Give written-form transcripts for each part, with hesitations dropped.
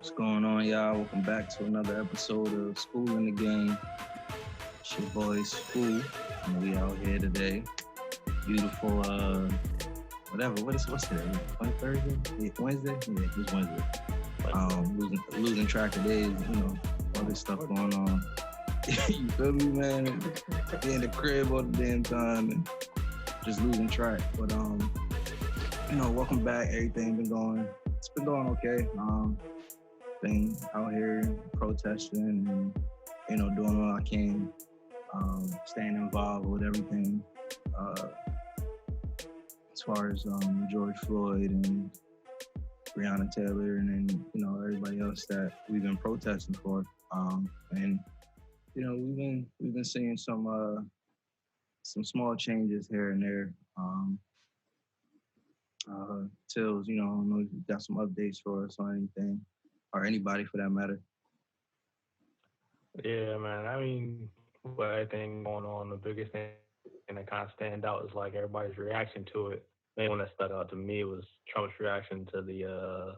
What's going on, y'all? Welcome back to another episode of School in the Game. It's your boy School, and we out here today. Beautiful, what's today? Thursday? Wednesday? Yeah, it's Wednesday. Losing track of days, all this stuff going on. You feel me, man? Be in the crib all the damn time and just losing track. But welcome back. Everything been going. It's been going okay. Been out here protesting and doing all I can, staying involved with everything. As far as George Floyd and Breonna Taylor and then everybody else that we've been protesting for. And we've been seeing some small changes here and there. Tills, I don't know if you got some updates for us on anything, or anybody for that matter. Yeah, man. I mean, with everything going on, the biggest thing that kind of stand out is like everybody's reaction to it. The main one that stuck out to me was Trump's reaction to the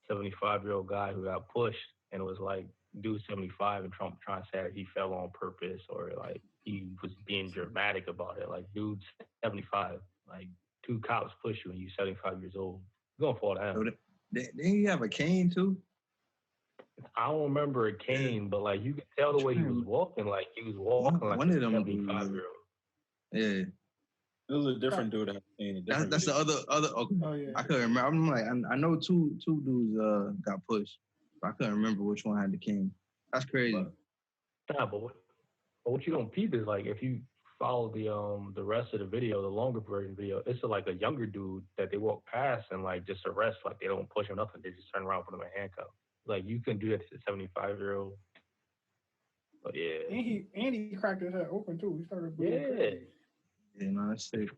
75-year-old guy who got pushed, and it was like, dude 75, and Trump trying to say he fell on purpose or like he was being dramatic about it. Like, dude's 75, like two cops push you and you're 75 years old. You're gonna fall down. Didn't he have a cane too? I don't remember a cane, but like you could tell the way he was walking. Like he was walking like a 75-year-old. Yeah. It was a different dude that had a cane. That's the other. Okay. Oh, yeah. I couldn't remember. I'm like, I know two dudes got pushed, but I couldn't remember which one had the cane. That's crazy. But what you don't peep is like if you follow the rest of the video, the longer version video, it's like a younger dude that they walk past and like just arrest, like they don't push him nothing, they just turn around, put him in handcuffs. Like you can do that to a 75-year-old. But yeah. And he cracked his head open too. He started bleeding. Yeah. Yeah, no, that's sick.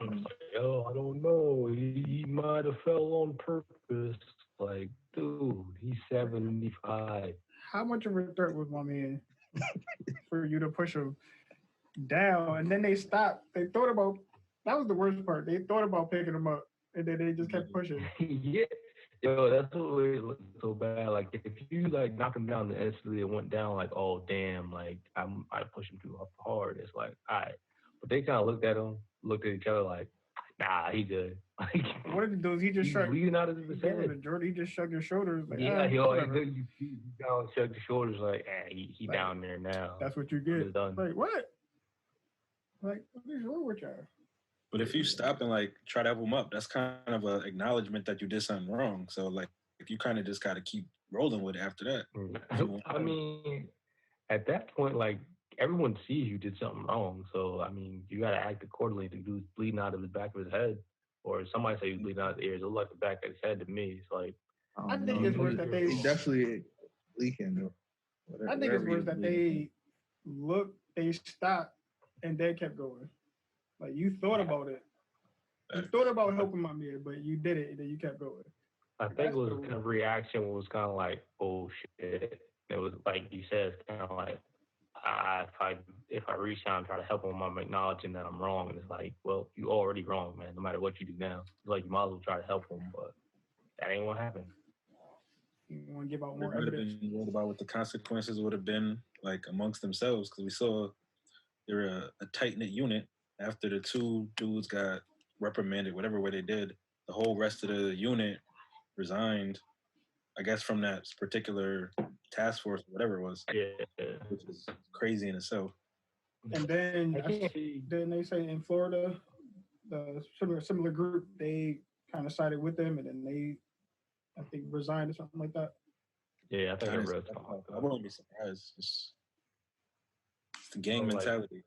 Yo, I don't know. He might have fell on purpose. Like, dude, he's 75. How much of a threat was my man for you to push him down? And then they stopped. They thought about, that was the worst part. They thought about picking him up, and then they just kept pushing. Yeah. Yo, that's what it looked so bad. Like, if you, like, knock him down and instantly it went down, like, oh, damn, like, I pushed him too hard. It's like, all right. But they kind of looked at each other like, nah, he good. Like, what did he do? He just shrugged. He just shrugged his shoulders. Like, yeah, he down, shrugged his shoulders like, he like, down there now. That's what you get. Like, what? Like, what is wrong with y'all? But if you stop and like try to help him up, that's kind of an acknowledgement that you did something wrong. So like, if you kind of just got to keep rolling with it after that. I mean, at that point, like everyone sees you did something wrong. So I mean, you got to act accordingly. The dude's bleeding out of the back of his head, or somebody say he's bleeding out of his ears. It looked like the back of his head to me. It's like I think it's worse that they definitely leaking though. I think it's worse that they stopped and they kept going. Like you thought about it. You thought about helping my man, but you did it and then you kept going. I think it was kind of reaction was kind of like, oh shit. It was like you said, it's kind of like if I reach out and try to help him, I'm acknowledging that I'm wrong. And it's like, well, you already wrong, man. No matter what you do now, it's like you might as well try to help him, but that ain't what happened. You want to give out more evidence? What about what the consequences would have been like amongst themselves? Because we saw they were a tight-knit unit. After the two dudes got reprimanded, whatever way they did, the whole rest of the unit resigned, I guess, from that particular task force, whatever it was. Yeah. Which is crazy in itself. And then they say in Florida, the similar group, they kind of sided with them, and then they, I think, resigned or something like that. Yeah, I think I wouldn't be surprised. It's the gang mentality.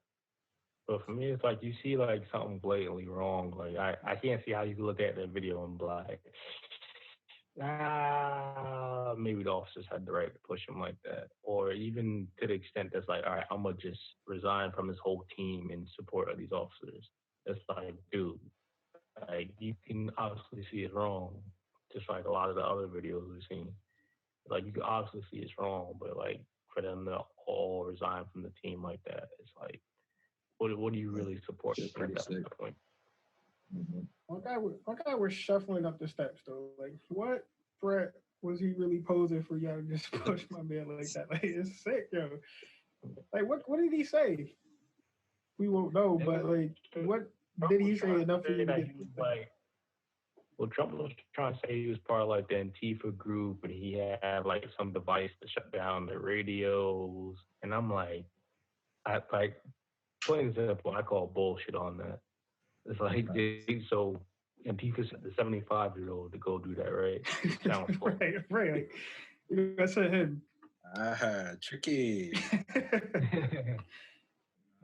But for me, it's like you see like something blatantly wrong. Like I can't see how you can look at that video and be like, maybe the officers had the right to push him like that. Or even to the extent that's like, all right, I'm going to just resign from this whole team in support of these officers. It's like, dude, like you can obviously see it's wrong. Just like a lot of the other videos we've seen. Like you can obviously see it's wrong, but like for them to all resign from the team like that, it's like, what do you really support at that point? Mm-hmm. One guy was shuffling up the steps though. Like, what threat Was he really posing for y'all to just push my man like that? Like it's sick, yo. Like what did he say? We won't know, but like what did he say enough for you to that get he was like, well, Trump was trying to say he was part of like the Antifa group, and he had like some device to shut down the radios. And I'm like, I like plain and simple, I call bullshit on that. It's like so Antifa sent the 75-year-old to go do that, right? Sounds fun. right. Like, you know, I said him. Tricky.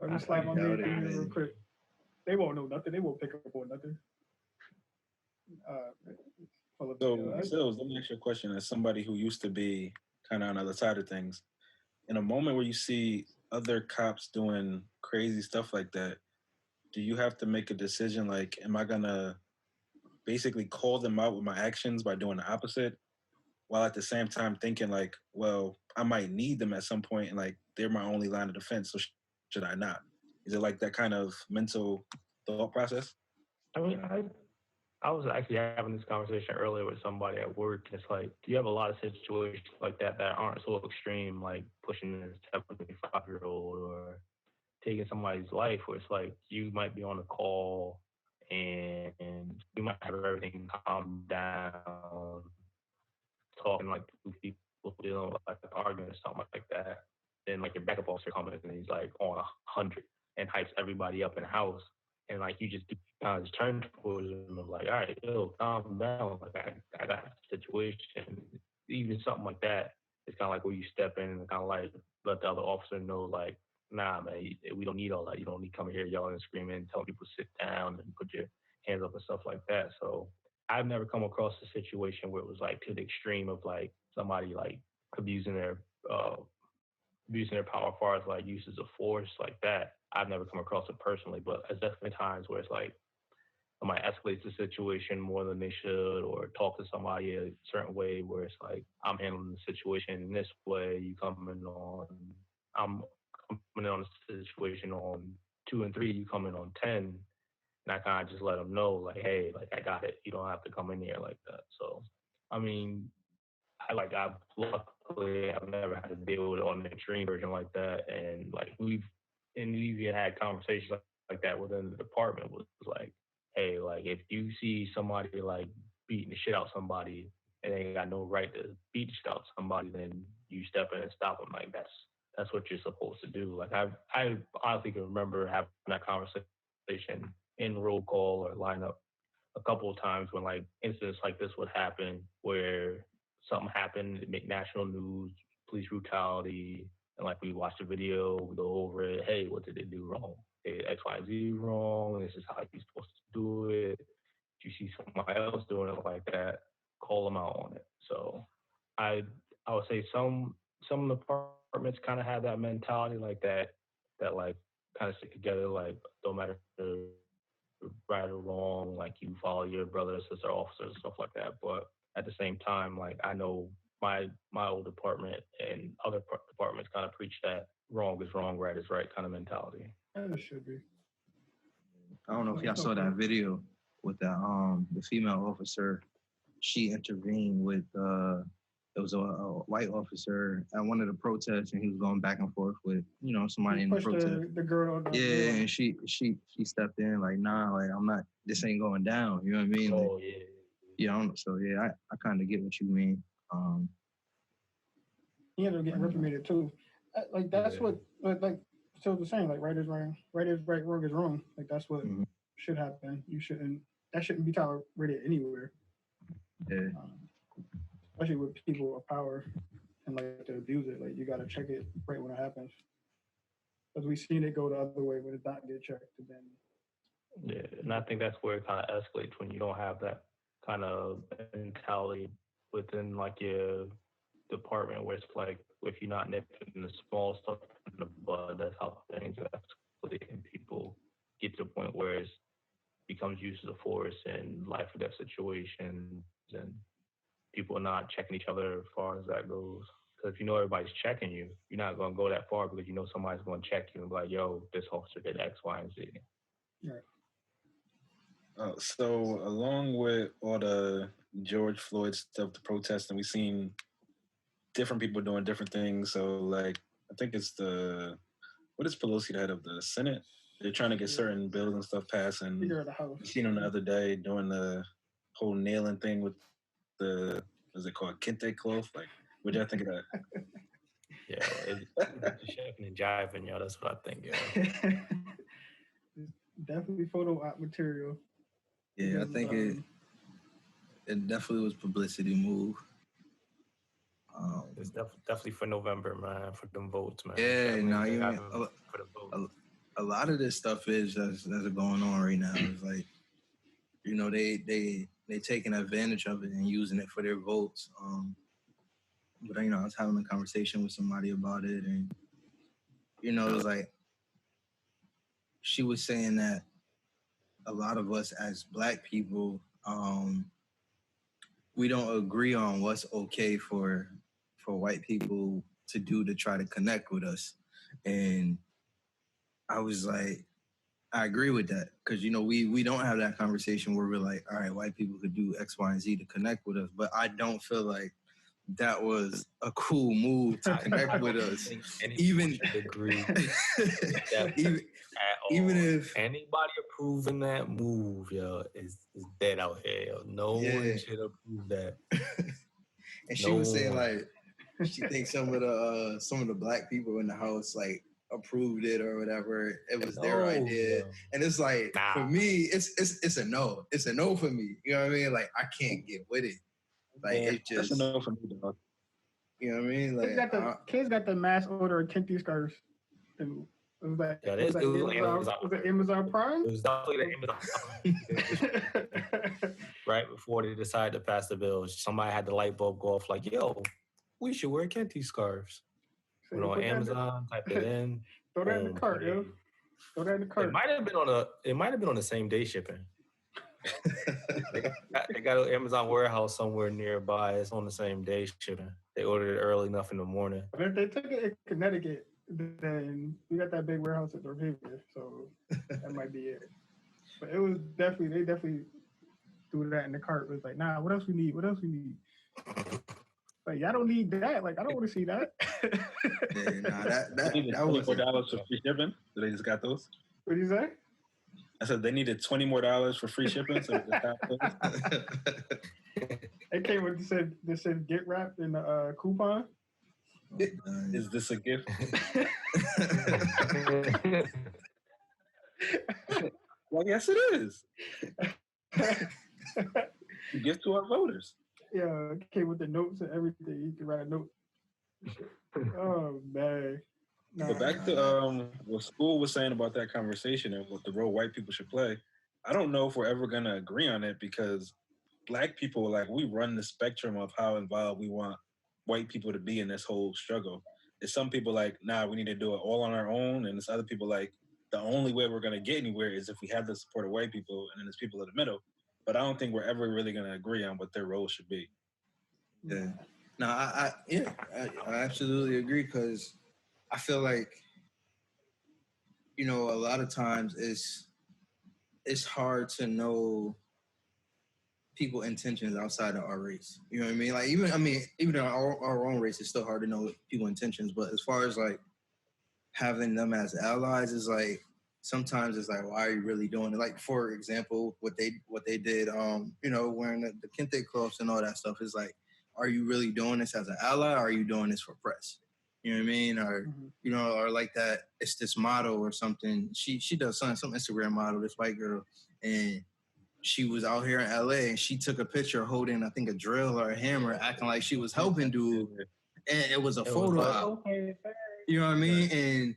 I'm gonna slap my man through real quick. They won't know nothing. They won't pick up on nothing. So, let me ask you a question. As somebody who used to be kind of on the other side of things, in a moment where you see other cops doing crazy stuff like that, do you have to make a decision? Like, am I gonna basically call them out with my actions by doing the opposite, while at the same time thinking like, well, I might need them at some point, and like they're my only line of defense, so should I not? Is it like that kind of mental thought process? I mean, I was actually having this conversation earlier with somebody at work. It's like you have a lot of situations like that that aren't so extreme, like pushing a 75-year-old or taking somebody's life, where it's like you might be on a call and you might have everything calm down, talking like two people dealing with like an argument or something like that. Then like your backup officer comes and he's like on 100 and hypes everybody up in the house. And like you just kind of just turn towards him and like, all right, yo, calm down. Like I got a situation. Even something like that. It's kind of like where you step in and kind of like let the other officer know, like, nah, man, we don't need all that. You don't need coming here yelling and screaming and telling people to sit down and put your hands up and stuff like that. So I've never come across a situation where it was like to the extreme of like somebody like abusing their uh, abusing their power as far as like uses of force like that. I've never come across it personally, but there's definitely times where it's like somebody escalates the situation more than they should, or talk to somebody a certain way where it's like I'm handling the situation in this way. I'm coming on the situation on 2 and 3. You come in on 10, and I kind of just let them know like, hey, like I got it. You don't have to come in here like that. So, I mean, I've luckily I've never had to deal with it on the extreme version like that, and like we've even had conversations like that within the department. Was like, hey, like if you see somebody like beating the shit out somebody and they ain't got no right to beat the shit out somebody, then you step in and stop them. Like that's what you're supposed to do. Like I honestly can remember having that conversation in roll call or lineup a couple of times when like incidents like this would happen where something happened, it make national news, police brutality, and like we watch the video, we go over it. Hey, what did they do wrong? Hey, X, Y, Z wrong. This is how you're supposed to do it. If you see somebody else doing it like that, call them out on it. So I I would say some departments kind of have that mentality like that like kind of stick together like don't matter right or wrong, like you follow your brother or sister officers and stuff like that. But at the same time, like I know my old department and other departments kind of preach that wrong is wrong, right is right kind of mentality. It should be. I don't know if y'all saw that video with the female officer. She intervened with it was a white officer at one of the protests, and he was going back and forth with somebody in the protest. The girl. And she stepped in like, nah, like I'm not. This ain't going down. You know what I mean? Oh like, yeah. So yeah, I kind of get what you mean. He ended up getting reprimanded too. Like that's what like so the saying like right is right, wrong is wrong. Like that's what should happen. That shouldn't be tolerated anywhere. Yeah. Especially with people of power and like to abuse it. Like you got to check it right when it happens. Because we've seen it go the other way when it not get checked. And then and I think that's where it kind of escalates when you don't have that kind of mentality within like your department where it's like if you're not nipping the small stuff in the bud, that's how things escalate and people get to a point where it becomes use of force and life or death situations and people are not checking each other as far as that goes. Because if you know everybody's checking you, you're not going to go that far because you know somebody's going to check you and be like, yo, this officer did X, Y, and Z. Right. So along with all the George Floyd stuff to protest, and we've seen different people doing different things. So, like, I think it's what is Pelosi, the head of the Senate? They're trying to get certain bills and stuff passed, and Speaker of the House. you seen him the other day doing the whole nailing thing with what's it called, Kente cloth? Like, what do y'all think of that? Yeah, it's shuffling and jiving, yo. That's what I think, yo. Definitely photo op material. Yeah, I think it definitely was publicity move. It's definitely for November, man, for them votes, man. Yeah, no, you for the vote. A lot of this stuff is that's going on right now. It's like, you know, they taking advantage of it and using it for their votes. But you know, I was having a conversation with somebody about it, and you know, it was like she was saying that a lot of us as Black people, we don't agree on what's okay for white people to do to try to connect with us. And I was like, I agree with that, because you know we don't have that conversation where we're like, all right, white people could do X, Y, and Z to connect with us, but I don't feel like that was a cool move to connect with us. Even agree, even if anybody approving that move, yo, is dead out here. Yo. No one should approve that. And she was saying like she thinks some of the Black people in the house like approved it or whatever. It was their idea, and it's like for me, it's a no. It's a no for me. You know what I mean? Like I can't get with it. Like it just that's a no for me, dog. You know what I mean? Like kids got the mass order of Kente scarves. And it was like, was it Amazon Prime? It was definitely the Amazon. Right before they decided to pass the bill, somebody had the light bulb go off like, yo, we should wear Kente scarves. So went on Amazon, typed it in. Throw that in the cart, yo. Throw that in the cart. It might have been on the same day shipping. They got an Amazon warehouse somewhere nearby. It's on the same day shipping. They ordered it early enough in the morning. But if they took it in Connecticut, then we got that big warehouse at Northampton, so that might be it. But it was they definitely threw that in the cart. It was like, nah, what else we need? Like, y'all don't need that. Like, I don't want to see that. That was $24 for free shipping. So they just got those. What did you say? I said they needed $20 more for free shipping, so they got those. It came with this said get wrapped in the coupon. Is this a gift? Well, yes, it is. A gift to our voters. Yeah, it came with the notes and everything. You can write a note. Oh man. But back to what school was saying about that conversation and what the role white people should play. I don't know if we're ever gonna agree on it, because Black people, like, we run the spectrum of how involved we want white people to be in this whole struggle. There's some people like, nah, we need to do it all on our own, and there's other people like, the only way we're gonna get anywhere is if we have the support of white people, and then there's people in the middle. But I don't think we're ever really gonna agree on what their role should be. Yeah. No, I absolutely agree, because I feel like, you know, a lot of times it's hard to know people's intentions outside of our race. You know what I mean? Like even in our own race, it's still hard to know people's intentions. But as far as like having them as allies, is like sometimes it's like, why are you really doing it? Like, for example, what they did, you know, wearing the Kente cloths and all that stuff is like, are you really doing this as an ally, or are you doing this for press? You know what I mean? Or, you know, or like that, it's this model or something. She does some Instagram model, this white girl, and she was out here in LA, and she took a picture holding, I think, a drill or a hammer, acting like she was helping dude. And it was a photo op. You know what I mean? And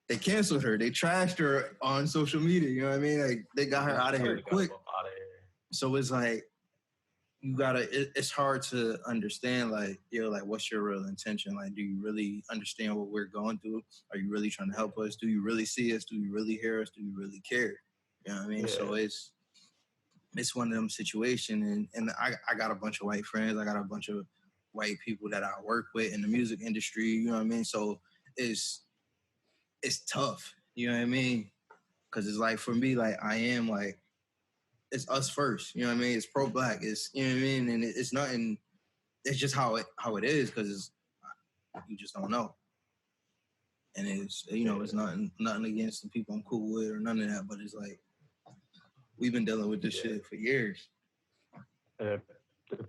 they canceled her. They trashed her on social media. You know what I mean? Like, they got her out of here quick. So it's like, it's hard to understand, like, yo, like, what's your real intention? Like, do you really understand what we're going through? Are you really trying to help us? Do you really see us? Do you really hear us? Do you really care? You know what I mean? Yeah. So it's one of them situations. And I got a bunch of white friends. I got a bunch of white people that I work with in the music industry. You know what I mean? So it's tough. You know what I mean? Because it's like, for me, like, I am like, it's us first. You know what I mean? It's pro-black. It's, you know what I mean? And it's nothing. It's just how it is, because you just don't know. And it's, you know, it's nothing against the people I'm cool with or none of that, but it's like we've been dealing with this shit for years. To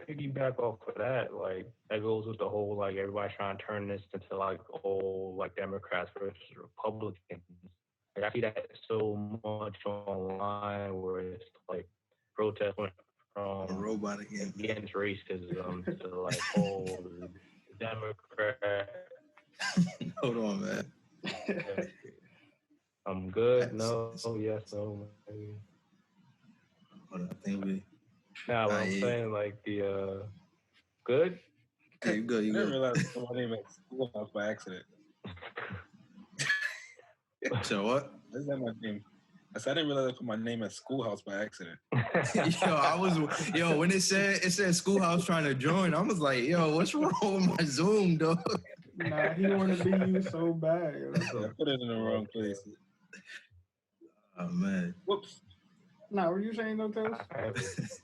piggyback off of that, like that goes with the whole like everybody trying to turn this into like old like Democrats versus Republicans. Like I see that so much online where it's like protests went A from robot again. against racism to like Democrat. Hold on, man. I'm good. No. Yes. No. Maybe. Hold on, I think we. Now what I'm saying, like the good. Yeah, you good. I didn't realize I put my name at Schoolhouse by accident. So what? Is that my name? I said I didn't realize I put my name at Schoolhouse by accident. When it said Schoolhouse trying to join, I was like, yo, what's wrong with my Zoom, dog? Nah, he want to be you so bad. I put it in the wrong place. Oh man. Whoops. Nah, what you saying though, Tails?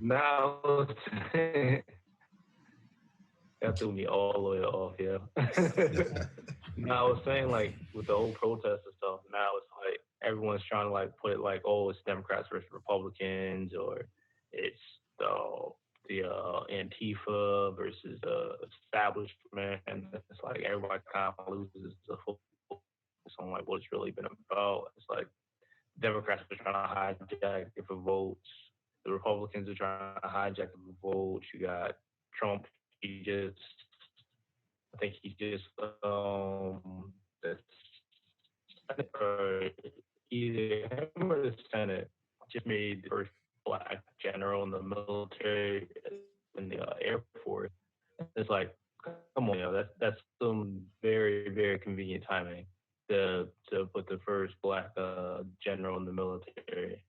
Now that threw me all the way off, yeah. Now I was saying like with the whole protest and stuff, now it's like everyone's trying to like put it like, oh, it's Democrats versus Republicans, or it's the Antifa versus the establishment, and it's like everybody kind of loses the focus on like what it's really been about. It's like Democrats are trying to hijack different votes. The Republicans are trying to hijack different votes. You got Trump. I think he just either him or the Senate just made the first black general in the military in the Air Force. It's like, come on, that's some very, very convenient timing to put the first black general in the military.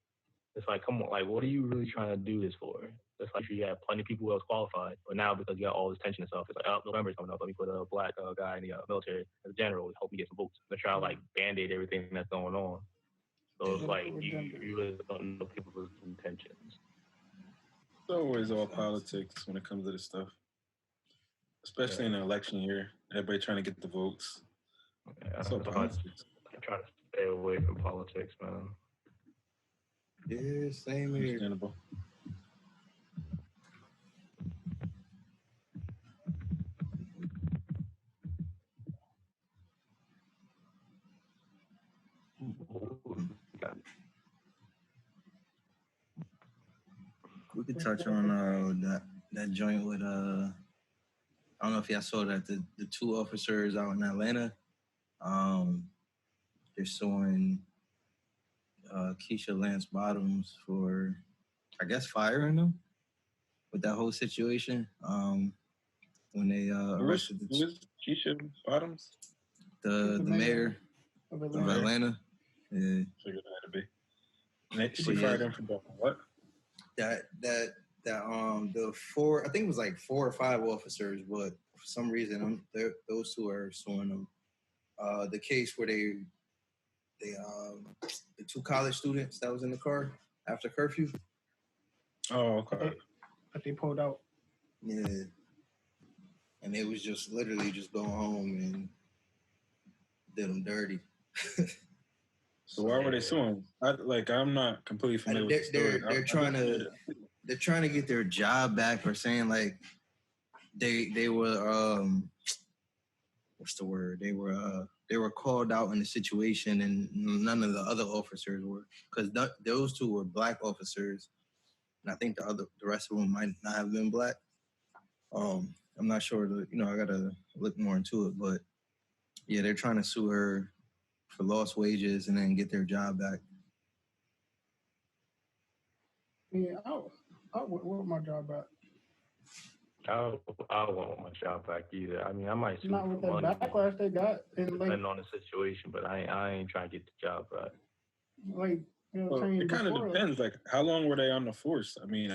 It's like, come on, like, what are you really trying to do this for? It's like you have plenty of people who else qualified, but now because you got all this tension and stuff, it's like, oh, November's coming up, let me put a black guy in the military as a general to help me get some votes. They're trying to like band-aid everything that's going on. So it's like you really don't know people's intentions. It's always all politics when it comes to this stuff, especially in an election year. Everybody trying to get the votes. Yeah, so politics. I try to stay away from politics, man. Yeah, same here. Understandable. We could touch on that joint with I don't know if y'all saw that the two officers out in Atlanta, they're suing Keisha Lance Bottoms for, I guess, firing them with that whole situation. When they arrested Who is Keisha Bottoms? The mayor of Atlanta. Yeah. Figured it had to be. She fired him for what? The four, I think it was like 4 or 5 officers, but for some reason those two are suing them. The case where the 2 college students that was in the car after curfew. Oh, okay. But they pulled out. Yeah. And they was just literally just going home and did them dirty. So why were they suing? I'm not completely familiar with the story. They're trying to get their job back, or saying like they were what's the word? They were called out in the situation, and none of the other officers were, because those 2 were black officers, and I think the rest of them might not have been black. I'm not sure. I gotta look more into it, but yeah, they're trying to sue her for lost wages and then get their job back. Yeah, I want my job back. I don't want my job back either. I mean, I might sue not with for that money, backlash they got, and depending on the situation, but I ain't trying to get the job back. Like, you know what I'm saying? It kind of depends. Like, how long were they on the force? I mean,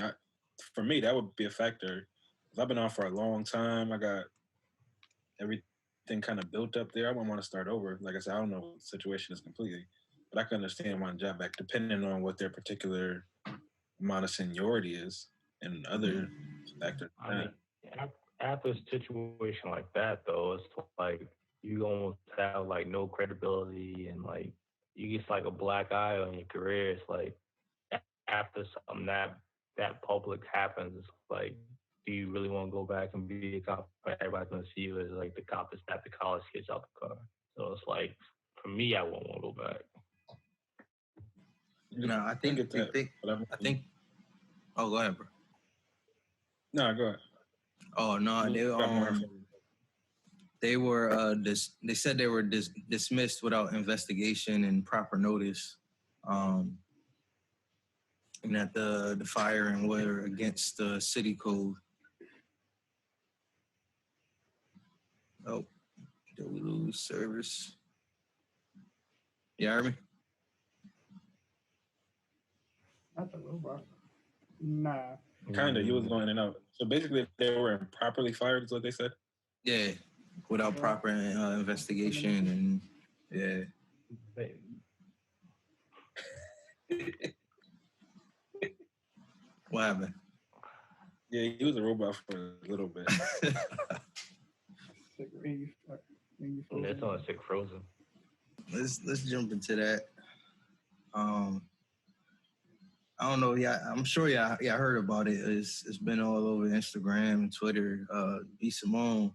for me, that would be a factor. I've been on for a long time. I got everything kind of built up there. I wouldn't want to start over. Like I said, I don't know what the situation is completely, but I can understand wanting a job back depending on what their particular amount of seniority is in other factors. I mean, after a situation like that, though, it's like you almost have like no credibility, and like you get like a black eye on your career. It's like after something that public happens, it's like, do you really want to go back and be a cop? Everybody's gonna see you as like the cop that snapped the college kids out the car. So it's like, for me, I won't want to go back. No, I think. I think. Oh, go ahead, bro. No, go ahead. Oh no, they were they said they were dismissed without investigation and proper notice, and that the firing were against the city code. Oh, did we lose service? You hear me? Not the robot. Nah. Kind of, you was going in and out. So basically, they were improperly fired, is what they said? Yeah, without proper investigation and yeah. What happened? Yeah, he was a robot for a little bit. It's on a sick frozen. Let's jump into that. I don't know. Yeah, I'm sure. Yeah, I heard about it. It's been all over Instagram and Twitter. Simone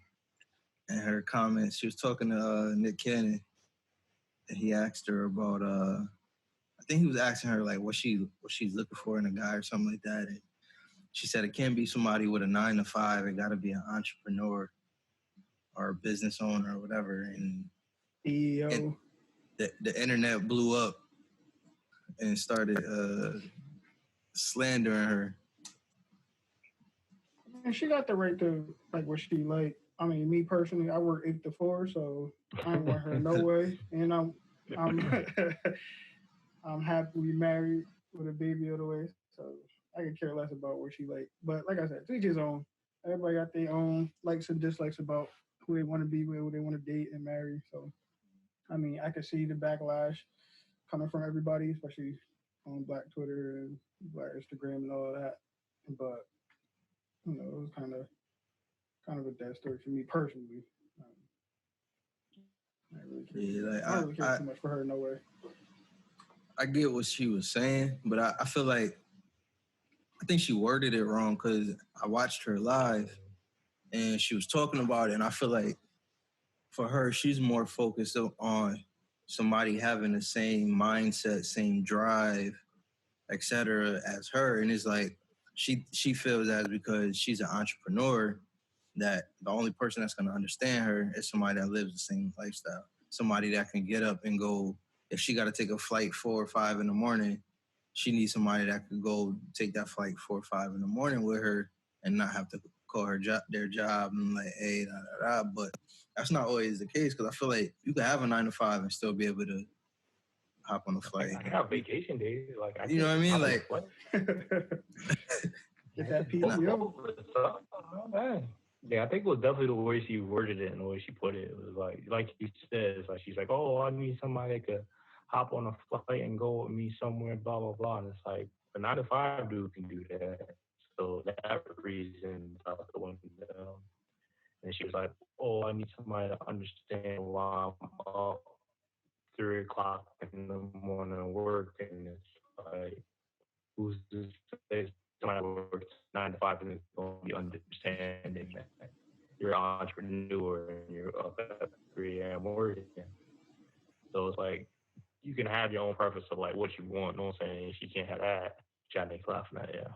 and her comments. She was talking to Nick Cannon, and he asked her about. I think he was asking her like what she's looking for in a guy or something like that. And she said it can't be somebody with a 9 to 5. It got to be an entrepreneur or a business owner or whatever. And CEO. The internet blew up and started slandering her. And she got the right to like what she like. I mean, me personally, I work 8 to 4, so I don't want her no way. And I'm I'm happily married with a baby on the way, so I could care less about what she like. But like I said, to each his own. Everybody got their own likes and dislikes about who they want to be with, who they want to date and marry. So, I mean, I could see the backlash coming from everybody, especially on Black Twitter and Black Instagram and all of that. But you know, it was kind of a dead story for me personally. I don't really care too much for her, no way. I get what she was saying, but I feel like I think she worded it wrong because I watched her live and she was talking about it, and I feel like for her, she's more focused on somebody having the same mindset, same drive, etc. as her, and it's like she feels as because she's an entrepreneur that the only person that's going to understand her is somebody that lives the same lifestyle, somebody that can get up and go. If she got to take a flight 4 or 5 in the morning, she needs somebody that could go take that flight 4 or 5 in the morning with her and not have to call her their job and like, hey, da, da, da. But that's not always the case because I feel like you can have a 9 to 5 and still be able to hop on a flight. I have vacation days. Like, you know what I mean? Like, get that PTO. Yeah, I think it was definitely the way she worded it and the way she put it. It was like you said, it's like she's like, oh, I need somebody that could hop on a flight and go with me somewhere, blah blah blah. And it's like a 9 to 5 dude can do that. So that reason out the window. And she was like, oh, I need somebody to understand why I'm up 3 o'clock in the morning working. It's like, who's this? Somebody works 9 to 5 and is going to be understanding that you're an entrepreneur and you're up at 3 a.m. working. So it's like, you can have your own preference of like what you want. No one's saying she can't have that. Chatting laughing at, yeah.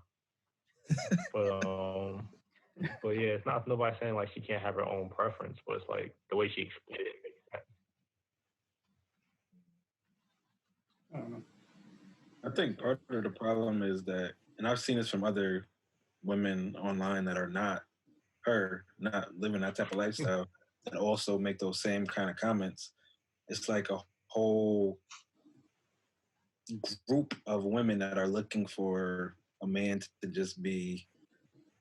But yeah, it's not nobody saying like she can't have her own preference, but it's like the way she explained it makes sense. I don't know. I think part of the problem is that, and I've seen this from other women online that are not her, not living that type of lifestyle, that also make those same kind of comments. It's like a whole group of women that are looking for a man to just be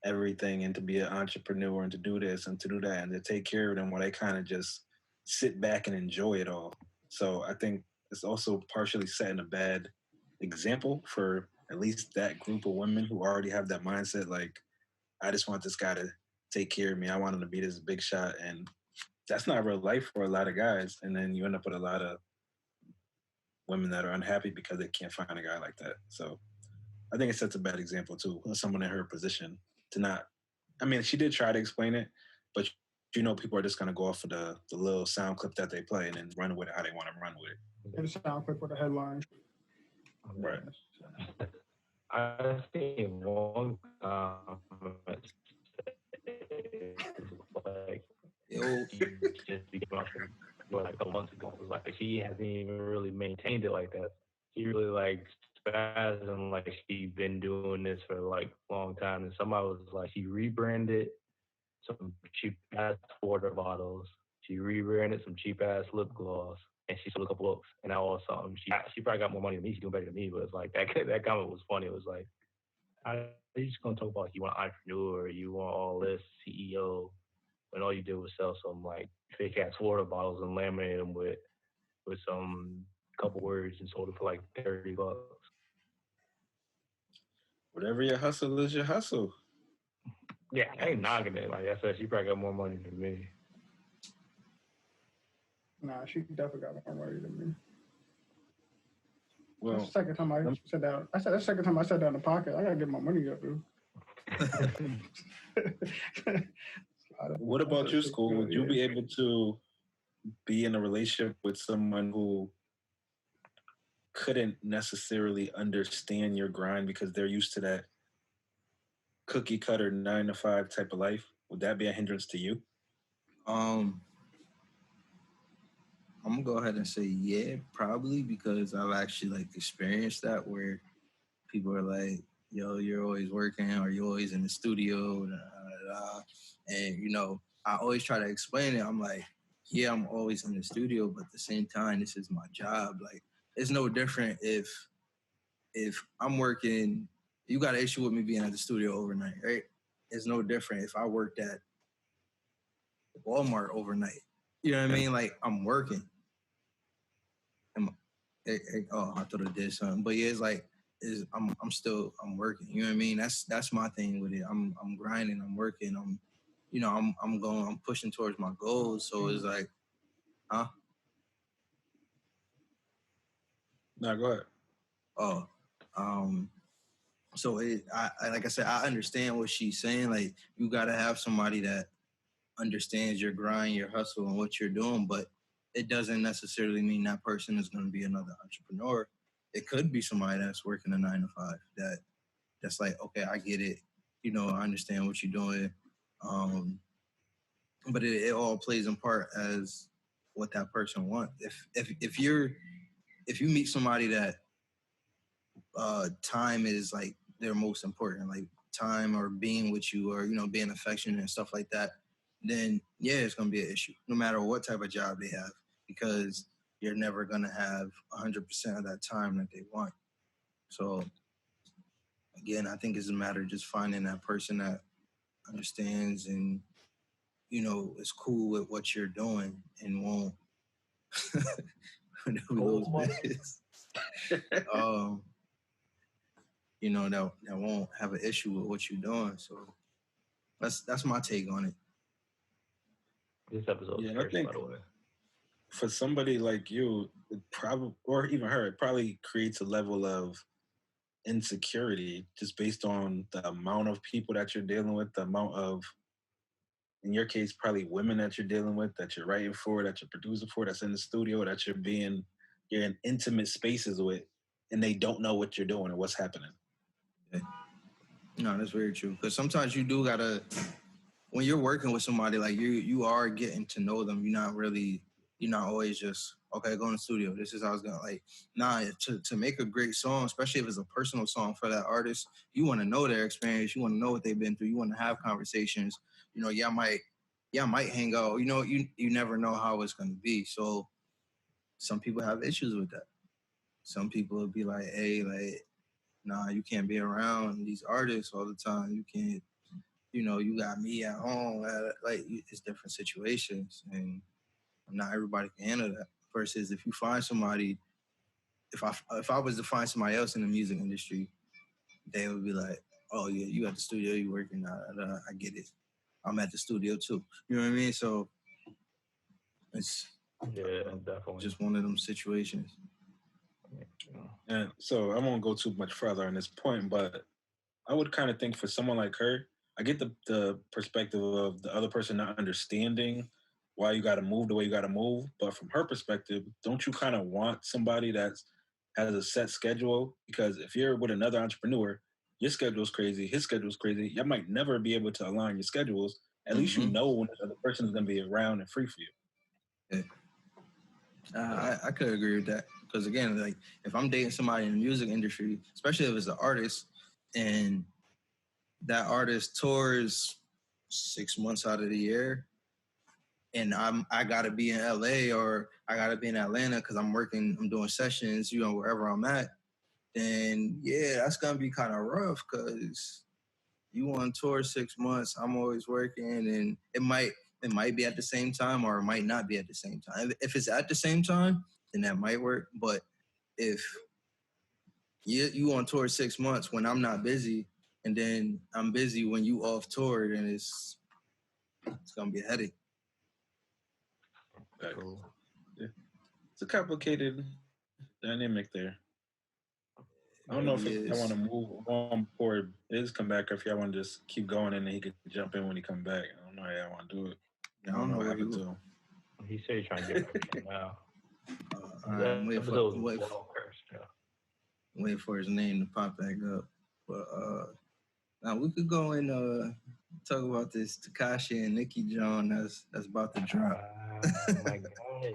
everything and to be an entrepreneur and to do this and to do that and to take care of them while they kind of just sit back and enjoy it all. So I think it's also partially setting a bad example for at least that group of women who already have that mindset, like, I just want this guy to take care of me. I want him to be this big shot. And that's not real life for a lot of guys. And then you end up with a lot of women that are unhappy because they can't find a guy like that. So I think it sets a bad example too. Someone in her position to not. I mean, she did try to explain it, but people are just gonna go off of the little sound clip that they play and then run with it how they want to run with it. And the sound clip with a headline. Right. I seen one comment like Yo, she just became out like a couple months ago. It was like she hasn't even really maintained it like that. She really like spazzing like she's been doing this for like a long time. And somebody was like she rebranded some cheap ass water bottles. She rebranded some cheap ass lip gloss. And she sold a couple books, and I was something. She probably got more money than me. She's doing better than me, but it's like that comment was funny. It was like, you just gonna talk about you want entrepreneur, you want all this CEO, when all you did was sell some like fake ass water bottles and laminate them with some couple words and sold it for like $30. Whatever your hustle is your hustle. Yeah, I ain't knocking it. Like I said, she probably got more money than me. Nah, she definitely got more money than me. Well, that's the second time I sat down. That's the second time I sat down in the pocket. I gotta get my money up, dude. What about you, School? Would you be able to be in a relationship with someone who couldn't necessarily understand your grind because they're used to that cookie cutter 9-to-5 type of life? Would that be a hindrance to you? I'm gonna go ahead and say yeah, probably, because I've actually like experienced that where people are like, yo, you're always working or you're always in the studio, and I always try to explain it. I'm like, yeah, I'm always in the studio, but at the same time, this is my job. Like, it's no different if I'm working. You got an issue with me being at the studio overnight, right? It's no different if I worked at Walmart overnight. You know what I mean? Like, I'm working. I thought it did something, but yeah, it's like I'm working. You know what I mean? That's my thing with it. I'm grinding. I'm working. I'm pushing towards my goals. So it's like, huh? No, go ahead. Oh, so I like I said, I understand what she's saying. Like, you gotta have somebody that understands your grind, your hustle, and what you're doing, but it doesn't necessarily mean that person is going to be another entrepreneur. It could be somebody that's working a 9-to-5 that's like, okay, I get it. I understand what you're doing. But it all plays in part as what that person wants. If you meet somebody that time is like their most important, like time or being with you or being affectionate and stuff like that, then yeah, it's gonna be an issue no matter what type of job they have, because you're never gonna have 100% of that time that they want. So again, I think it's a matter of just finding that person that understands and is cool with what you're doing and won't that won't have an issue with what you're doing. So that's my take on it. This episode's first, by the way. For somebody like you, it probably, or even her, it probably creates a level of insecurity just based on the amount of people that you're dealing with, the amount of, in your case, probably women that you're dealing with, that you're writing for, that you're producing for, that's in the studio, that you're in intimate spaces with, and they don't know what you're doing or what's happening. Yeah. No, that's very true. Because sometimes you do gotta, when you're working with somebody, like you are getting to know them. You're not always just, okay, go in the studio. This is how it's going. Like, nah, to make a great song, especially if it's a personal song for that artist, you want to know their experience. You want to know what they've been through. You want to have conversations. Y'all might hang out. You never know how it's going to be. So some people have issues with that. Some people will be like, hey, like, nah, you can't be around these artists all the time. You can't, you got me at home. Like, it's different situations, and not everybody can handle that. Versus if you find somebody, if I was to find somebody else in the music industry they would be like, "Oh yeah, you at the studio, you working? I get it. I'm at the studio too." You know what I mean? So it's Yeah, definitely. just one of them situations. Yeah. And so I won't go too much further on this point, but I would kind of think for someone like her, I get the perspective of the other person not understanding why you got to move the way you got to move. But from her perspective, don't you kind of want somebody that's has a set schedule? Because if you're with another entrepreneur, your schedule's crazy, his schedule's crazy. You might never be able to align your schedules. At least you Mm-hmm. know when the other person is going to be around and free for you. Yeah. I could agree with that because again, like if I'm dating somebody in the music industry, especially if it's an artist, and that artist tours 6 months out of the year, and I gotta be in LA or I gotta be in Atlanta because I'm doing sessions, wherever I'm at, then yeah, that's gonna be kind of rough because you on tour 6 months, I'm always working, and it might be at the same time or it might not be at the same time. If it's at the same time, then that might work. But if you on tour 6 months when I'm not busy, and then I'm busy when you off tour, then it's gonna be a headache. Cool. Yeah. It's a complicated dynamic there. I don't know if It y'all want is. to move on before Biz come back, or if y'all want to just keep going and then he could jump in when he come back. I don't know how y'all want to do it. I I don't don't know know what where he happened was. to him. He said he's trying to get back now. I'm That episode was well cursed. Yeah. waiting for his name to pop back up. But now we could go and talk about this Tekashi and Nicki John that's about to drop. My God.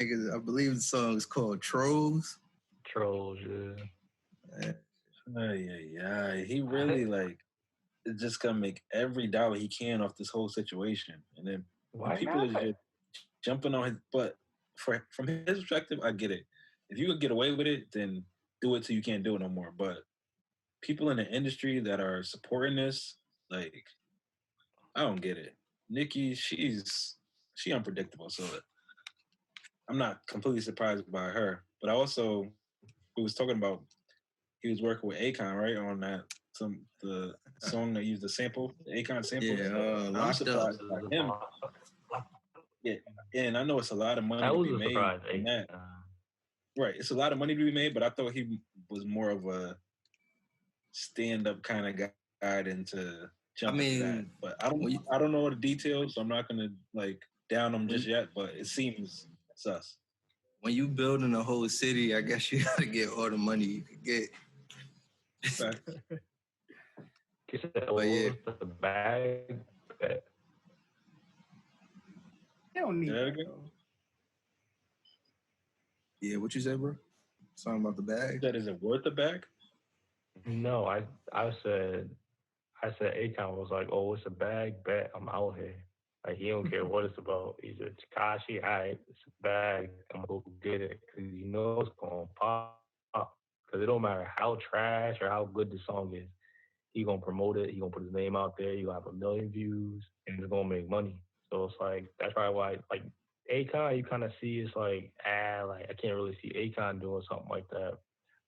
I believe the song is called Trolls. Trolls, yeah. Yeah. He really is just gonna make every dollar he can off this whole situation, and then when Why people not? is just jumping on his butt. From his perspective, I get it. If you could get away with it, then do it till you can't do it no more. But people in the industry that are supporting this, like, I don't get it. Nikki, she unpredictable, so I'm not completely surprised by her. But I also, we was talking about, he was working with Akon, right, on the song that used the sample, the Akon sample. Yeah, I'm Locked Up. surprised by him. Yeah, and I know it's a lot of money That to was be a made surprise. in that. Right, it's a lot of money to be made, but I thought he was more of a stand-up kind of guy than to jump into that. But I don't know the details, so I'm not gonna down him just yet. But it seems sus. When you building a whole city, I guess you gotta get all the money you could get. But yeah, The bag. They don't need Yeah, that though. yeah. What you said, bro? Something about the bag. that is it worth the bag? No, I said Akon was like, oh, it's a bag, bet I'm out here. Like he don't care what it's about. He's a Tekashi, all right, it's a bag. I'm gonna go get it because you know it's gonna pop. Because it don't matter how trash or how good the song is, he gonna promote it. He gonna put his name out there. You gonna have 1 million views, and it's gonna make money. So it's like that's probably why like Akon, you kind of see it's like like I can't really see Akon doing something like that.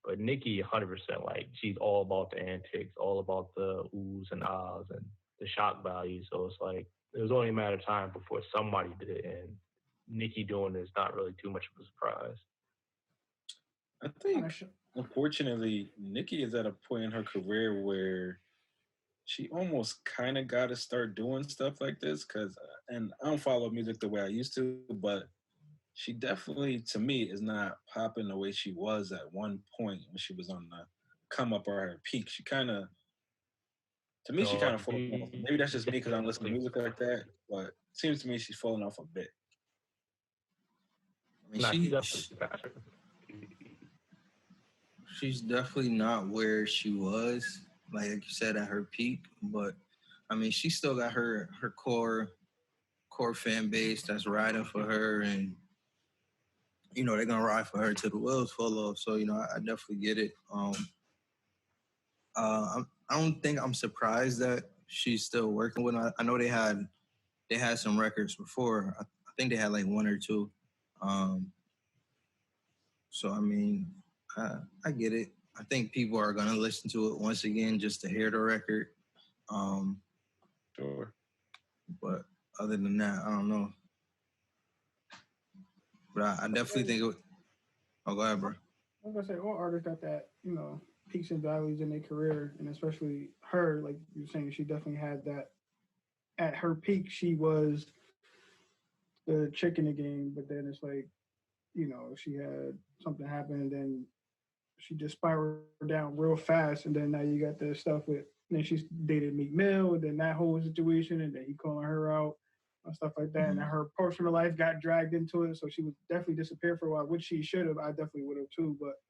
But Nicki, 100%, like she's all about the antics, all about the oohs and ahs and the shock value. So it's like it was only a matter of time before somebody did it, and Nicki doing it is not really too much of a surprise. I think, unfortunately, Nikki is at a point in her career where she almost kind of got to start doing stuff like this. And I don't follow music the way I used to, but she definitely, to me, is not popping the way she was at one point when she was on the come up or her peak. She kind of, to me, she No, kind of falling off. Maybe that's just me because I don't listen to music like that, but it seems to me she's falling off a bit. I mean, nah, she's definitely faster. she's definitely not where she was, like you said, at her peak. But I mean, she still got her core fan base that's riding for her, and they're gonna ride for her till the wheels fall off. So I definitely get it. I don't think I'm surprised that she's still working with. I know they had some records before. I think they had like one or two. So I mean, I get it. I think people are gonna listen to it once again just to hear the record. Sure. But other than that, I don't know. But I definitely think it would. Oh, go ahead, bro. I was gonna say all artists got that, peaks and valleys in their career, and especially her, like you're saying, she definitely had that. At her peak, she was the chick in the game, but then it's like, she had something happen, and then she just spiraled down real fast, and then now you got the stuff with. Then she dated Meek Mill, and then that whole situation, and then he calling her out and stuff like that, and then her personal life got dragged into it, so she would definitely disappear for a while, which she should have. I definitely would have too, but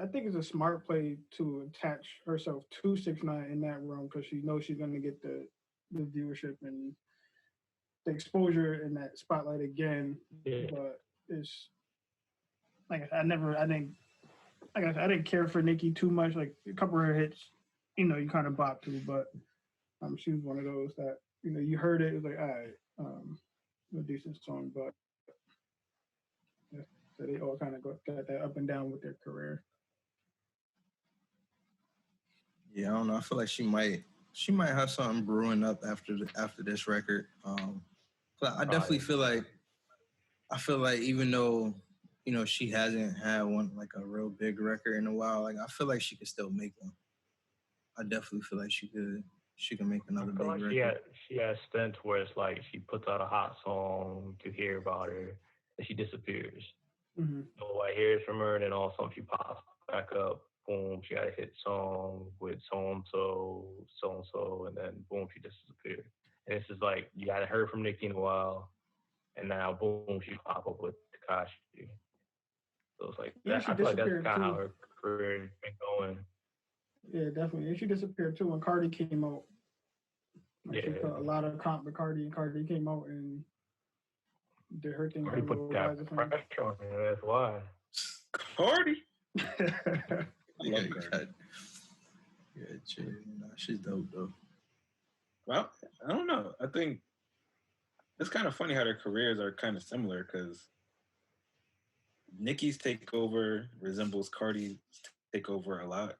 I think it's a smart play to attach herself to 6ix9ine in that realm because she knows she's going to get the viewership and the exposure in that spotlight again. Yeah. But it's like I didn't care for Nicki too much. Like a couple of her hits, you kind of bop to, but she was one of those that you heard it was like, all right, a decent song, but yeah, so they all kind of got that up and down with their career. Yeah, I don't know. I feel like she might have something brewing up after this record. But I definitely feel like even though she hasn't had one like a real big record in a while, like I feel like she could still make one. I definitely feel like she can make another big record. She has stints where it's like she puts out a hot song to hear about her and she disappears. Mm-hmm. Nobody hears from her, and then all of a sudden she pops back up. Boom, she got a hit song with so and so, and then boom, she disappeared. And it's just like you hadn't heard from Nicki in a while, and now boom, she pop up with Tekashi. So it's like Yeah, that. I feel like that's kind of how her career has been going. Yeah, definitely. And she disappeared too when Cardi came out. Like she put a lot of comp with Cardi, and Cardi came out and did her thing. Cardi put that pressure on her. That's why. Cardi. I love Cardi. Yeah, she's dope though. Well, I don't know. I think it's kind of funny how their careers are kind of similar because Nicki's takeover resembles Cardi's takeover a lot.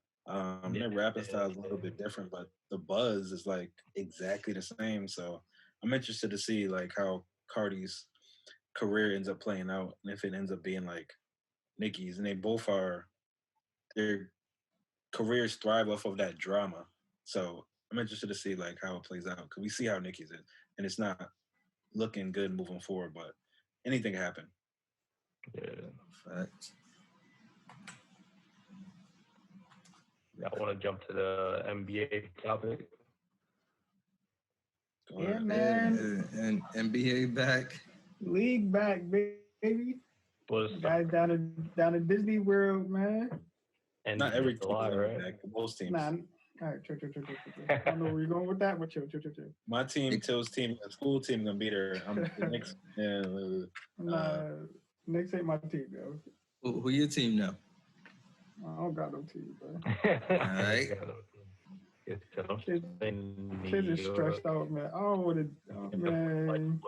Their rapping style is a little bit different, but the buzz is like exactly the same. So I'm interested to see like how Cardi's career ends up playing out and if it ends up being like Nicki's. And they both their careers thrive off of that drama. So I'm interested to see like how it plays out because we see how Nicki's is, and it's not looking good moving forward, but anything can happen. Yeah. Facts. I want to jump to the NBA topic. Yeah, man. And NBA back. League back, baby. Guys down to Disney World, man. And not every team July, right? back. Most teams. Nah, all right, chill. I don't know where you're going with that, but chill. My team, Till's team, the school team gonna be there. I'm the next. Knicks ain't my team, yo. Who your team now? I don't got no team, bro. All right. Kids are stressed out, man. Man.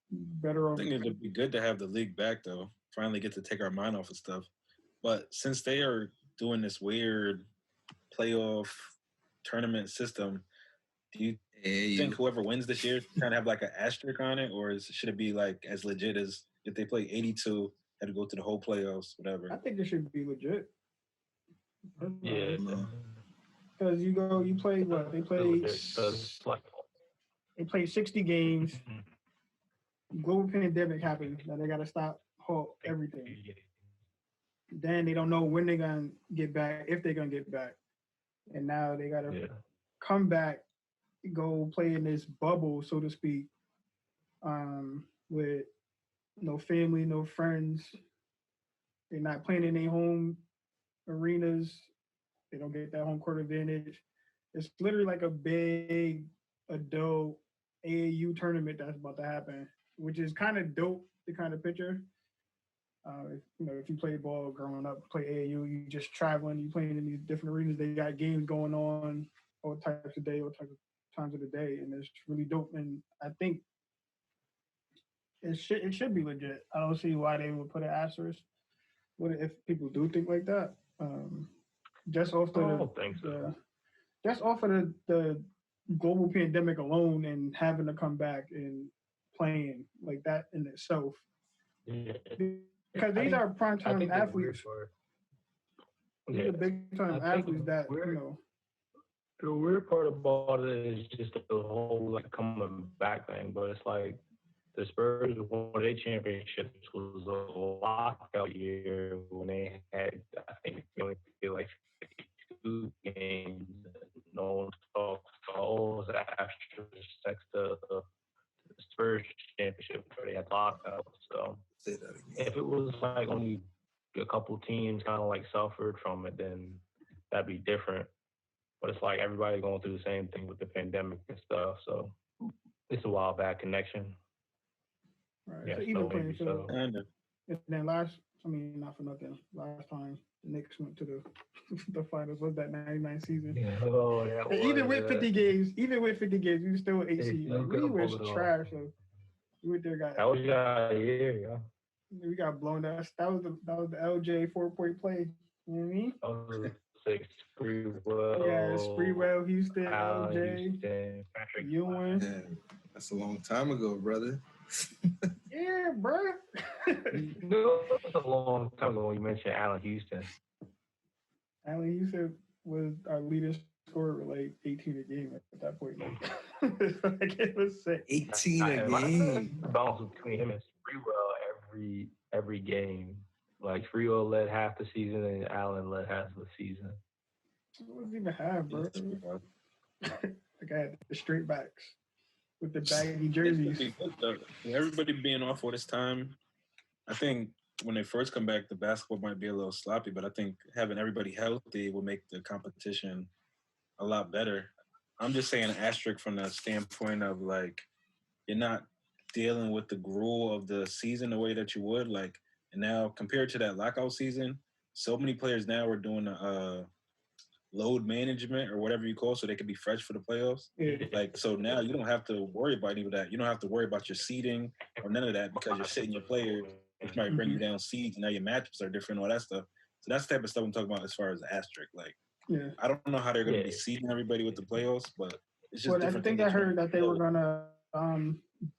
Better I think it'd be good to have the league back, though. Finally get to take our mind off of stuff. But since they are doing this weird playoff tournament system, do you think whoever wins this year kind of have like an asterisk on it, or should it be like as legit as if they play 82, had to go to the whole playoffs, whatever? I think it should be legit. Yeah. Because you play what? They play 60 games. Global pandemic happens. Now they got to stop, halt everything. Then they don't know when they're going to get back, if they're going to get back. And now they got to come back, go play in this bubble, so to speak, with no family, no friends. They're not playing in their home arenas. They don't get that home court advantage. It's literally like a big adult AAU tournament that's about to happen, which is kind of dope, the kind of picture. If you play ball growing up, play AAU, you just traveling, you playing in these different arenas. They got games going on all types of times of the day, and it's really dope. And I think it should be legit. I don't see why they would put an asterisk. what if people do think like that? Just off I the, don't think so. just off of the global pandemic alone and having to come back and playing like that in itself. Yeah. Because these are prime I time think athletes. These Yeah. are big time I think athletes that, you know. The weird part about it is just the whole like coming back thing, but it's like the Spurs won their championships was a lockout year when they had, I think, they only played like 52 games. No one talks about, oh, it was after sex to the Spurs championship where they had lockouts. So Say that again. if it was like only a couple teams kind of like suffered from it, then that'd be different. But it's like everybody going through the same thing with the pandemic and stuff. So it's a wild bad connection. Right. Yeah, So even playing so. And then not for nothing, last time the Knicks went to the finals was that 99 season. Yeah, And even with 50 games, we were still 8 seed. Like, we was trash. So we went there, that was your year, yeah. We got blown out. That was the LJ 4-point play. You know what I mean? That was 6 Sprewell. Yeah, Sprewell, Houston, LJ, Houston, Patrick Ewing. Man, that's a long time ago, brother. Yeah, bro. No, it was a long time ago when you mentioned Allen Houston. Allen Houston was our leading scorer with like 18 a game at that point. Like it was sick. 18 a game. Balance between him and Sprewell every game. Like Sprewell led half the season and Allen led half the season. It wasn't even half, bro. Like I had the straight backs with the baggy jerseys. Everybody being off all this time, I think when they first come back, the basketball might be a little sloppy, but I think having everybody healthy will make the competition a lot better. I'm just saying asterisk from the standpoint of like you're not dealing with the gruel of the season the way that you would. Like, and now compared to that lockout season, so many players now are doing load management or whatever you call it, so they can be fresh for the playoffs. Yeah. Like, so now you don't have to worry about any of that. You don't have to worry about your seeding or none of that because you're sitting your players, which might bring you down seeds, and now your matchups are different, all that stuff. So that's the type of stuff I'm talking about as far as the asterisk. Like, Yeah. I don't know how they're going to be seeding everybody with the playoffs, but it's just different. I think I heard that they were going to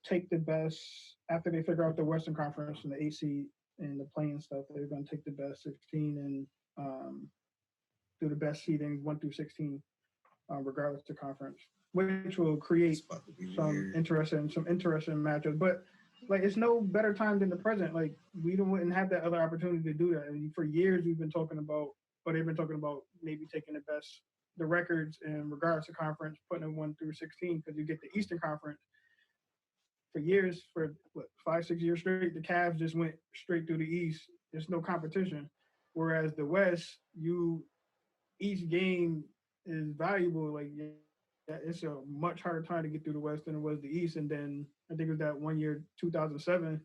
take the best after they figure out the Western Conference and the 8 seed and the playing stuff. They're going to take the best 16 and do the best seeding 1 through 16, regardless of conference, which will create some interesting matchups. But like, it's no better time than the present. Like, we wouldn't have that other opportunity to do that. I mean, for years we've been talking about, or they've been talking about maybe taking the records in regards of conference, putting them 1 through 16 because you get the Eastern Conference. For years, for 5-6 years straight, the Cavs just went straight through the East. There's no competition. Whereas the West, each game is valuable. Like, it's a much harder time to get through the West than it was the East. And then I think it was that one year, 2007,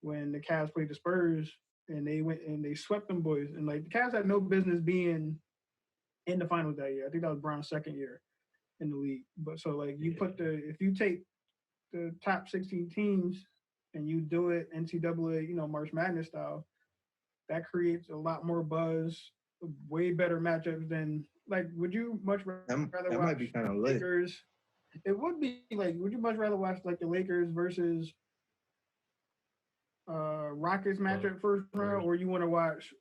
when the Cavs played the Spurs and they went and they swept them boys. And like, the Cavs had no business being in the finals that year. I think that was Brown's second year in the league. But so like, if you take the top 16 teams and you do it NCAA, March Madness style, that creates a lot more buzz, way better matchups than like. Would you much rather that watch might be kind of lit. Lakers? It would be like. Would you much rather watch like the Lakers versus Rockets matchup first round, or you want to watch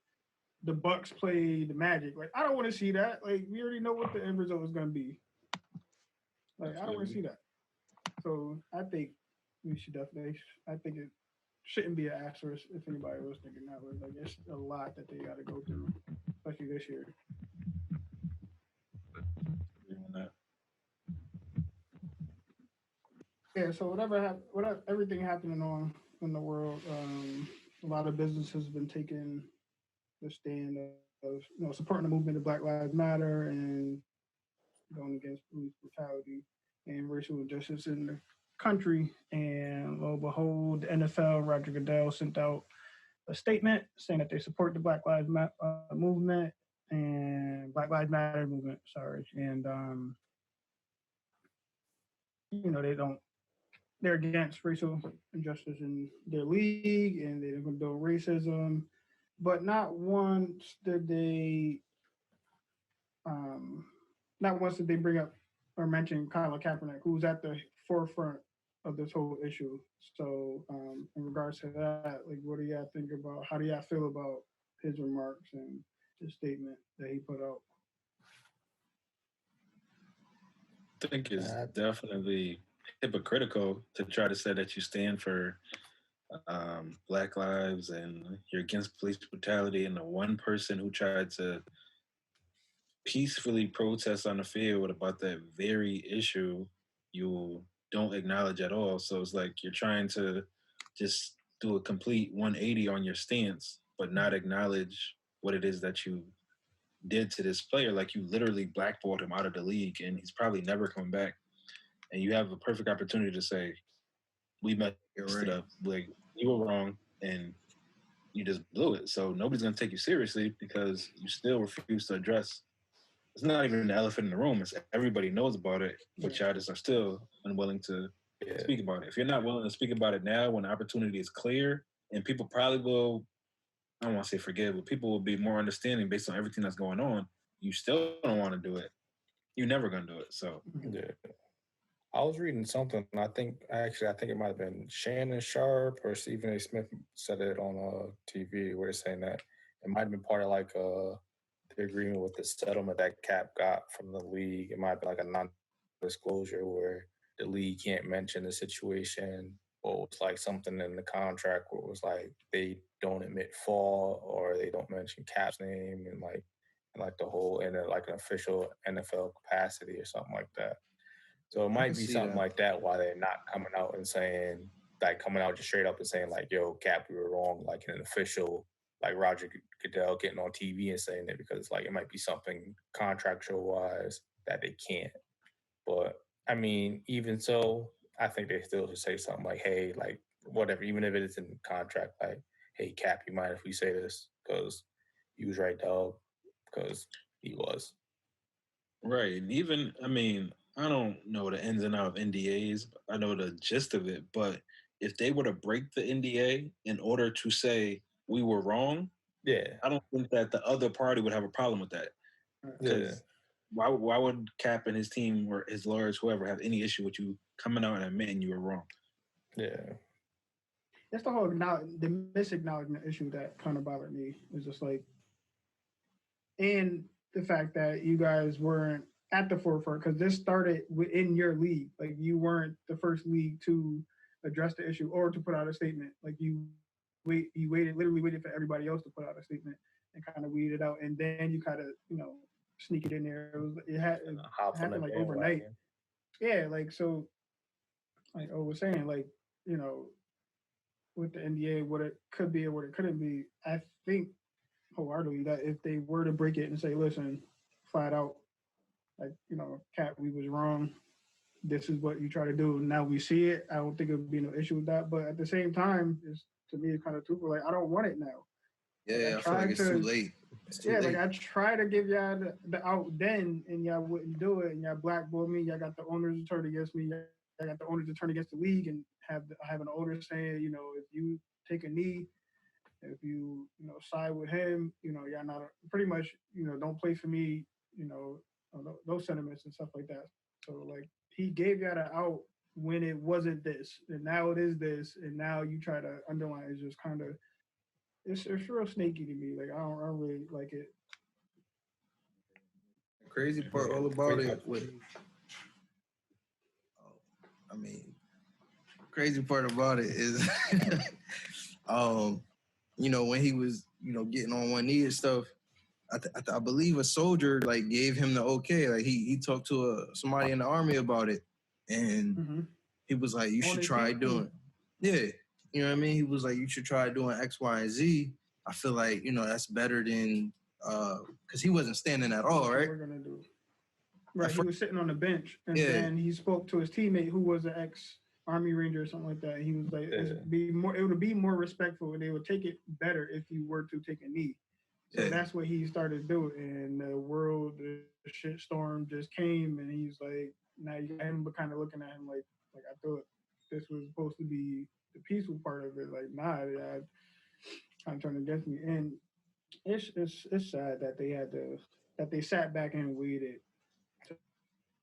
the Bucks play the Magic? Like, I don't want to see that. Like, we already know what the end result is going to be. Like, I don't want to see that. So I think we should definitely. I think it shouldn't be an asterisk if anybody was thinking that way. Like, it's a lot that they got to go through, especially this year. Yeah. So everything happening on in the world, a lot of businesses have been taking the stand of supporting the movement of Black Lives Matter and going against police brutality and racial injustice in the country. And lo and behold, the NFL, Roger Goodell sent out a statement saying that they support the Black Lives movement and Black Lives Matter movement. Sorry, and they're against racial injustice in their league, and they're going to do racism. but not once did they, um, not once did they bring up or mention Colin Kaepernick, who's at the forefront of this whole issue. So, in regards to that, like, what do y'all think about? How do y'all feel about his remarks and his statement that he put out? I think it's definitely hypocritical to try to say that you stand for Black lives and you're against police brutality, and the one person who tried to peacefully protest on the field about that very issue you don't acknowledge at all. So it's like you're trying to just do a complete 180 on your stance, but not acknowledge what it is that you did to this player. Like, you literally blackballed him out of the league and he's probably never coming back. And you have a perfect opportunity to say, we messed it up. Like, you were wrong and you just blew it. So nobody's going to take you seriously because you still refuse to address. It's not even an elephant in the room. It's everybody knows about it, but y'all just are still unwilling to speak about it. If you're not willing to speak about it now when the opportunity is clear, and people probably will, I don't want to say forgive, but people will be more understanding based on everything that's going on, you still don't want to do it. You're never going to do it. So, yeah. I was reading something. I think it might have been Shannon Sharp or Stephen A. Smith said it on TV, where they're saying that it might have been part of like the agreement with the settlement that Cap got from the league. It might be like a non-disclosure where the league can't mention the situation, or it's like something in the contract where it was like they don't admit fault or they don't mention Cap's name and like the whole in like an official NFL capacity or something like that. So it might be something like that why they're not coming out and saying, like, coming out just straight up and saying, like, yo, Cap, we were wrong, like in an official, like Roger Goodell getting on TV and saying it, because it's like it might be something contractual wise that they can't. But I mean, even so, I think they still should say something like, hey, like, whatever, even if it is in the contract, like, hey, Cap, you mind if we say this? Because he was right, dog, because he was. right. And even, I mean, I don't know the ins and outs of NDAs. I know the gist of it, but if they were to break the NDA in order to say we were wrong, I don't think that the other party would have a problem with that. Because why would Cap and his team or his lawyers, whoever, have any issue with you coming out and admitting you were wrong? Yeah. That's the whole the misacknowledgement issue that kind of bothered me. It's just like, and the fact that you guys weren't at the forefront, because this started within your league. Like, you weren't the first league to address the issue or to put out a statement. Like, you literally waited for everybody else to put out a statement and kind of weed it out, and then you kind of sneak it in there. It happened like overnight. Yeah, like, so, like I was saying, like, with the NDA, what it could be or what it couldn't be. I think wholeheartedly that if they were to break it and say, listen, flat out, like, Cap, we was wrong. This is what you try to do. Now we see it. I don't think it would be no issue with that. But at the same time, to me, it's kind of truthful. Like, I don't want it now. Yeah, I feel like it's too late. Like, I try to give y'all the out then, and y'all wouldn't do it, and y'all blackballed me. Y'all got the owners to turn against me. Y'all got the owners to turn against the league, and have an owner saying, if you take a knee, if you side with him, y'all not pretty much, don't play for me, those sentiments and stuff like that. So, like, he gave y'all the out when it wasn't this, and now it is this, and now you try to underline. It's just kind of, it's real snaky to me. Like, I don't really like it. Crazy part all about it crazy part about it is when he was getting on one knee and stuff, I believe a soldier like gave him the okay. Like, he talked to somebody in the army about it, and he was like, you should try doing you know what I mean? He was like, you should try doing X, Y, and Z. I feel like that's better than because he wasn't standing at all, right? We're gonna do. Right, he was sitting on the bench, and then he spoke to his teammate who was an ex-Army Ranger or something like that. He was like, it would be more respectful, and they would take it better if you were to take a knee. So that's what he started doing, and the shitstorm just came, and he's like, now you got him kind of looking at him like I thought this was supposed to be the peaceful part of it. Like, nah, kind of turned against me. And It's sad that they sat back and waited to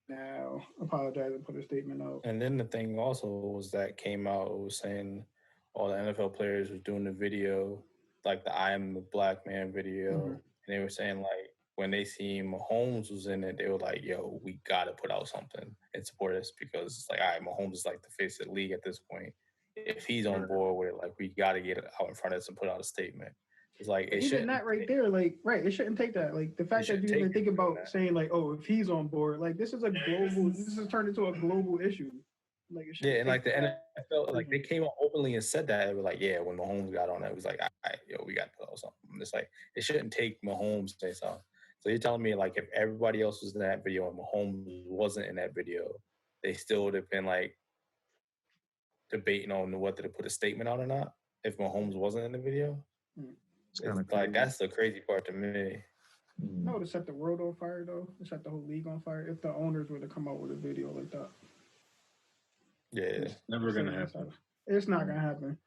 now apologize and put a statement out. And then the thing also was that came out, it was saying all the NFL players was doing the video, like the I Am the Black Man video. Mhm. And they were saying, like, when they seen Mahomes was in it, they were like, yo, we got to put out something and support us because it's like, all right, Mahomes is like the face of the league at this point. If he's on board with it, like, we got to get it out in front of us and put out a statement. It's like, it Even shouldn't that right there, like, right, it shouldn't take that. Like, the fact that shouldn't you even take think it from about that. saying, like, oh, if he's on board, like, this is turned into a global issue. Like, it Yeah, and like shouldn't the take that. NFL, like they came out openly and said that. They were like, yeah, when Mahomes got on it, it was like, all right, yo, we got to put out something. It's like, it shouldn't take Mahomes to say something. So you're telling me, like, if everybody else was in that video and Mahomes wasn't in that video, they still would have been like debating on whether to put a statement out or not if Mahomes wasn't in the video? It's kind of It's like, that's the crazy part to me. No, to set the world on fire, though. To set the whole league on fire. If the owners were to come out with a video like that. Yeah. Never gonna happen. It's not gonna happen.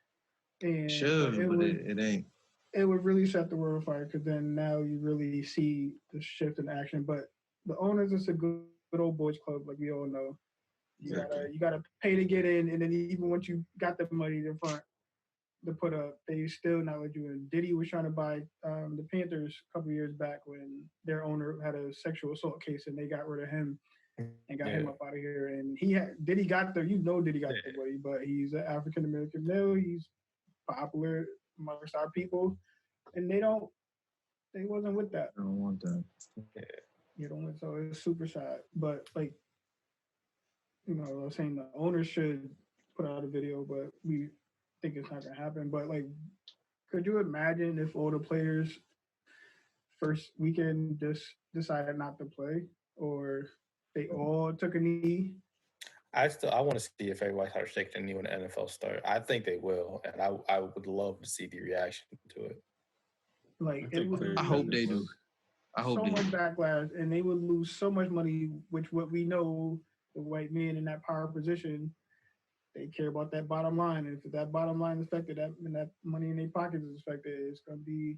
And Should, but it ain't. It would really set the world on fire because then now you really see the shift in action. But the owners, it's a good old boys club, like we all know. You gotta pay to get in, and then even once you got the money in front to put up, they still not let you in. Diddy was trying to buy the Panthers a couple years back when their owner had a sexual assault case, and they got rid of him and got him up out of here. And Diddy got the money, but he's an African American male. He's popular amongst our people, and they wasn't with that. I don't want that. So it's super sad. But like, I was saying the owners should put out a video, but we think it's not gonna happen. But like, could you imagine if all the players first weekend just decided not to play, or they all took a knee? I want to see if everybody starts taking a knee when the NFL start. I think they will, and I would love to see the reaction to it. Like, I hope they do. I hope so they much do. backlash, and they would lose so much money. Which what we know, the white men in that power position, they care about that bottom line. And if that bottom line is affected, that money in their pockets is affected, it's gonna be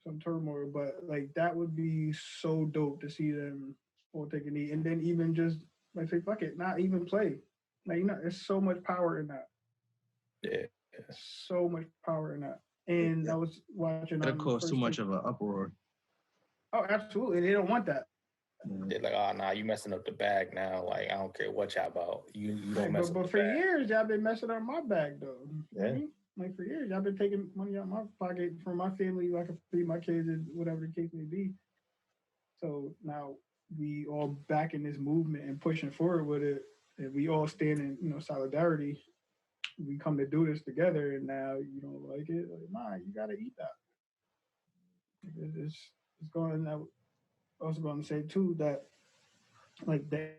some turmoil. But like, that would be so dope to see them all take a knee, and then even just like say fuck it, not even play. Like, there's so much power in that. Yeah. So much power in that. And I was watching. That caused too much of an uproar. Oh, absolutely. They don't want that. They're like, oh, nah, you messing up the bag now. Like, I don't care what y'all about. You don't mess up the bag. But for years, y'all been messing up my bag, though. Yeah. Like, for years, y'all been taking money out of my pocket from my family, like I can feed my kids and whatever the case may be. So now we all back in this movement and pushing forward with it, and we all stand in, solidarity. We come to do this together, and now you don't like it. Like, nah, you gotta eat that. It's going. I also going to say too that, like, the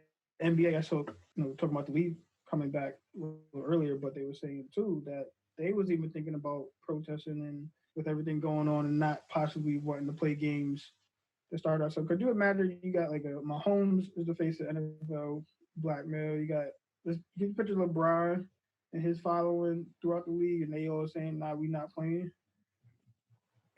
NBA, I saw, talking about the league coming back a little earlier, but they were saying too that they was even thinking about protesting and with everything going on and not possibly wanting to play games to start out. So could you imagine you got like a Mahomes is the face of NFL, black male. You got this. You can picture LeBron and his following throughout the league, and they all saying, "Nah, we not playing."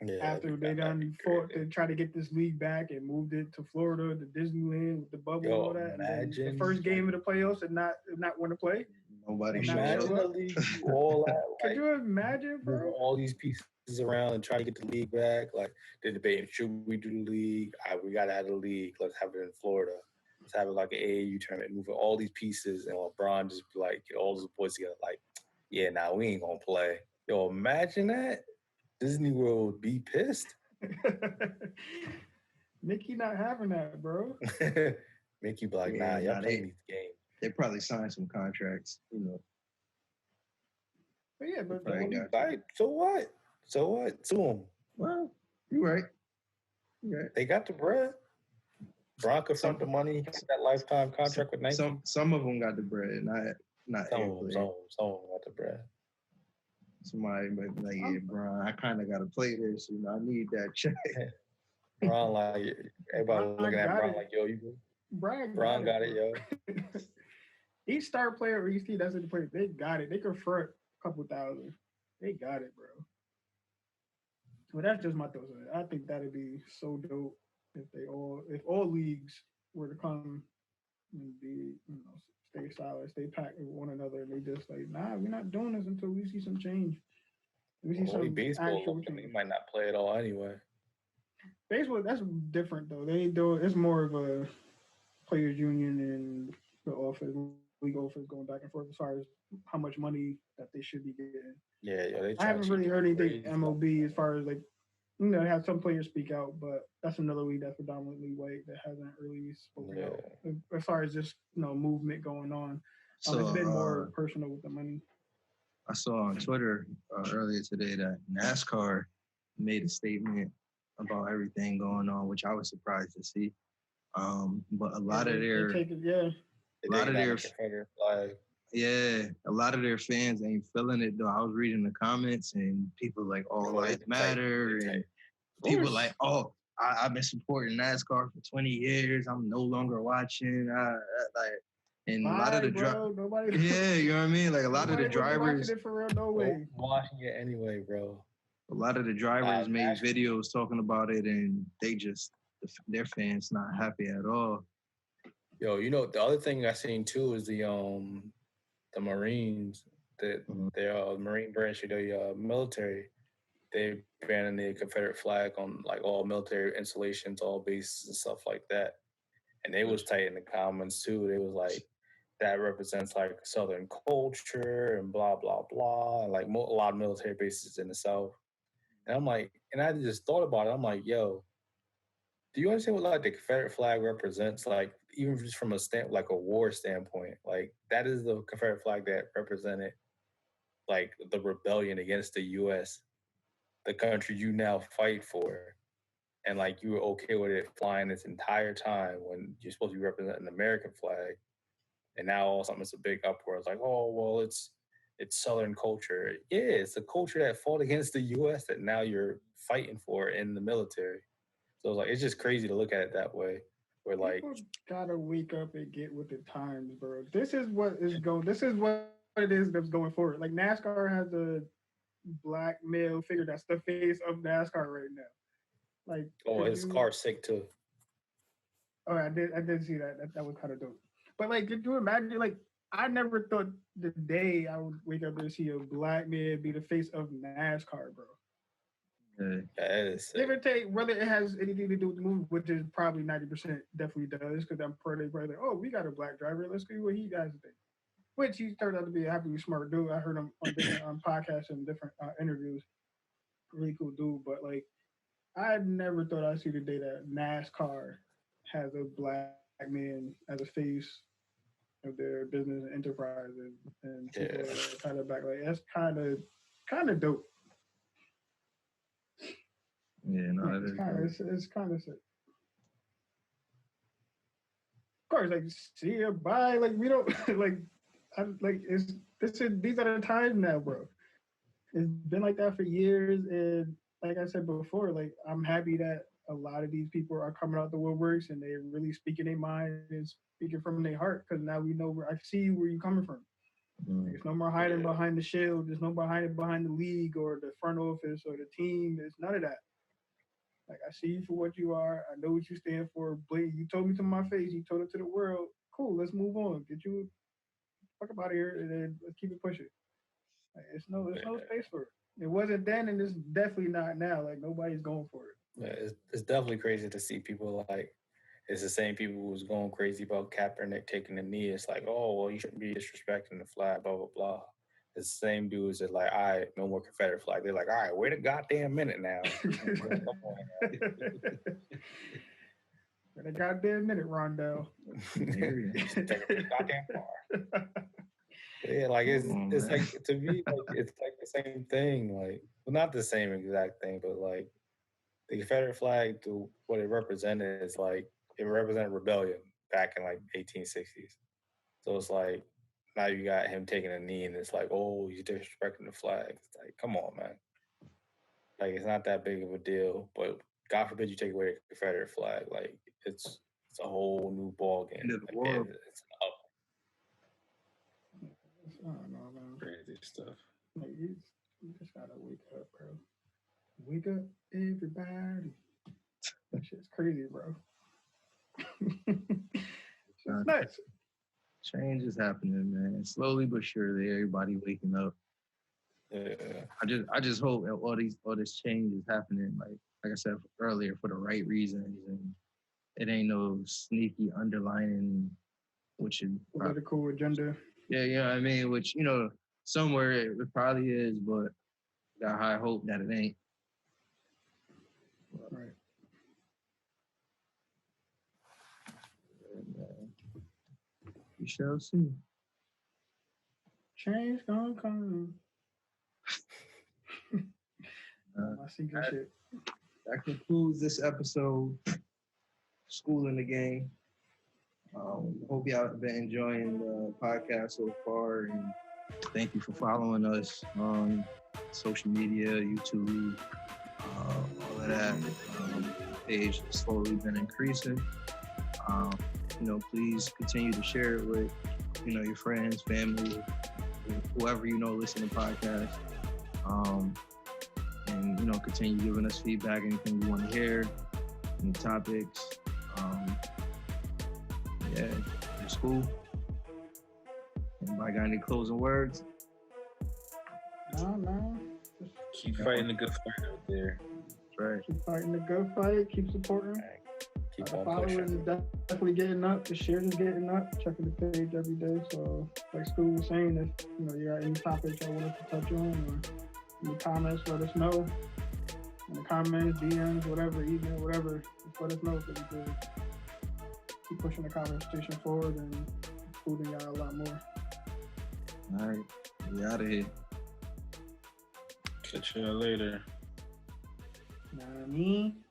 Yeah, After they done fought to try to get this league back and moved it to Florida, to Disneyland with the bubble and all that. And then the first game of the playoffs and not want to play. Nobody imagine showed the up. league do all that. Could Like, you imagine, move bro? all these pieces around and try to get the league back. Like, they're debating, should we do the league? We got to have the league. Let's have it in Florida. Let's have it like an AAU tournament, moving all these pieces, and LeBron just be like, get all those boys together, like, yeah, nah, we ain't going to play. Yo, imagine that. Disney World would be pissed. Mickey not having that, bro. Mickey be like, nah, y'all playing these games. They probably signed some contracts, But yeah, but Like, so what? So what? Sue them. Well, you're right. They got the bread. Bron could front the money, get that lifetime contract with Nike. Some of them got the bread, not some everybody. of them got the bread. Somebody might be like, yeah, Bron, I kind of got to play this. I need that check. Bron, like, everybody looking at Bron like, yo, Bron got it, yo. Each star player or each team that's in the play, they got it. They can front a couple thousand. They got it, bro. Well, that's just my thoughts on it. I think that'd be so dope if all leagues were to come and be, stay solid, stay packed with one another, and they just like, nah, we're not doing this until we see some change. We see Well, only some baseball actual looking, change. he might not play at all anyway. Baseball, that's different though. They ain't doing. It's more of a players union and the office, league office going back and forth as far as how much money that they should be getting. Yeah, they I trying haven't to really keep heard it anything crazy. MLB as far as like, they have some players speak out, but that's another league that's predominantly white that hasn't really spoken out as far as just movement going on. So It's been more personal with the money. I saw on Twitter earlier today that NASCAR made a statement about everything going on, which I was surprised to see. But a lot of their Confederate flag. Yeah, a lot of their fans ain't feeling it though. I was reading the comments and people like, "Oh, lives matter," and people like, "Oh, I've been supporting NASCAR for 20 years. I'm no longer watching." And a lot of the drivers, yeah, you know what I mean. Like a lot of the drivers, watching it for real, no way. Watching it anyway, bro. A lot of the drivers made videos talking about it, and they just their fans not happy at all. Yo, the other thing I seen too is the Marines, their Marine branch of the military, they banning the Confederate flag on like all military installations, all bases and stuff like that. And they was tight in the comments too. They was like, that represents like Southern culture and blah blah blah, and like a lot of military bases in the South. And I'm like, and I just thought about it. I'm like, yo, do you understand what like the Confederate flag represents? Like even just from like a war standpoint, like that is the Confederate flag that represented like the rebellion against the U.S., the country you now fight for, and like you were okay with it flying this entire time when you're supposed to be representing the American flag, and now all of a sudden it's a big uproar. It's like, oh well, it's Southern culture. Yeah, it's a culture that fought against the U.S. that now you're fighting for in the military. So it's like it's just crazy to look at it that way. Where like people gotta wake up and get with the times, bro. This is what is going. This is what it is that's going forward. Like NASCAR has a black male figure that's the face of NASCAR right now. Like, his car's sick too. Oh, I did see that. That was kind of dope. But like, could you imagine? Like, I never thought the day I would wake up and see a black man be the face of NASCAR, bro. Give or take, whether it has anything to do with the movie, which is probably 90% definitely does, because I'm pretty like, oh, we got a black driver. Let's see what he guys think. Which he turned out to be a happily smart dude. I heard him on different podcasts and different interviews. Really cool dude. But like, I never thought I'd see the day that NASCAR has a black man as a face of their business and enterprise, and people are kind of back. Like that's kind of dope. Yeah, no, it's kind of sick. Of course, like see ya, bye. Like we don't these are the times now, bro. It's been like that for years, and like I said before, like I'm happy that a lot of these people are coming out the woodworks and they're really speaking their mind and speaking from their heart, because now we know where I see where you're coming from. There's no more hiding behind the shield. There's no behind the league or the front office or the team. There's none of that. Like I see you for what you are. I know what you stand for. You told me to my face. You told it to the world. Cool. Let's move on. Get you fuck up out of here, and then let's keep it pushing. Like, there's no space for it. It wasn't then, and it's definitely not now. Like nobody's going for it. Yeah, it's definitely crazy to see people like it's the same people who was going crazy about Kaepernick taking the knee. It's like, oh well, you shouldn't be disrespecting the flag, blah blah blah. It's the same dudes that like, all right, no more Confederate flag. They're like, all right, wait a goddamn minute now. Wait a goddamn minute, Rondell. Goddamn far. Yeah, like it's like to me, like it's like the same thing. Like, well, not the same exact thing, but like the Confederate flag, what it represented is like it represented rebellion back in like 1860s. So it's like now you got him taking a knee, and it's like, oh, he's disrespecting the flag. It's like, come on, man. Like it's not that big of a deal, but God forbid you take away the Confederate flag. Like it's a whole new ball game. End of the world. It's up. I don't know, man. Crazy stuff. Like, you just gotta wake up, bro. Wake up, everybody. That shit's crazy, bro. It's nuts. Change is happening, man. Slowly but surely, everybody waking up. Yeah. I just hope that all this change is happening, like I said earlier, for the right reasons, and it ain't no sneaky underlining, which is Political agenda. yeah, I mean, which somewhere it probably is, but got high hope that it ain't. Right. And, we shall see. Change gonna come. My secret shit. That concludes this episode. School in the Game. Hope y'all have been enjoying the podcast so far, and thank you for following us on social media, YouTube, all of that. Page has slowly been increasing. Please continue to share it with your friends, family, whoever listen to podcasts. And continue giving us feedback, anything you want to hear, any topics. Yeah, it's cool. Anybody got any closing words? No. Keep fighting the good fight out there. Right. Keep fighting the good fight. Keep supporting. Keep The on followers pushing. is definitely getting up. The shares is getting up. Checking the page every day. So, like School was saying, if you got any topics y'all want us to touch on, or any comments, let us know. In the comments, DMs, whatever, email, whatever, just let us know so we can keep pushing the conversation forward and including y'all a lot more. All right. We out of here. Catch y'all later. You know what I mean?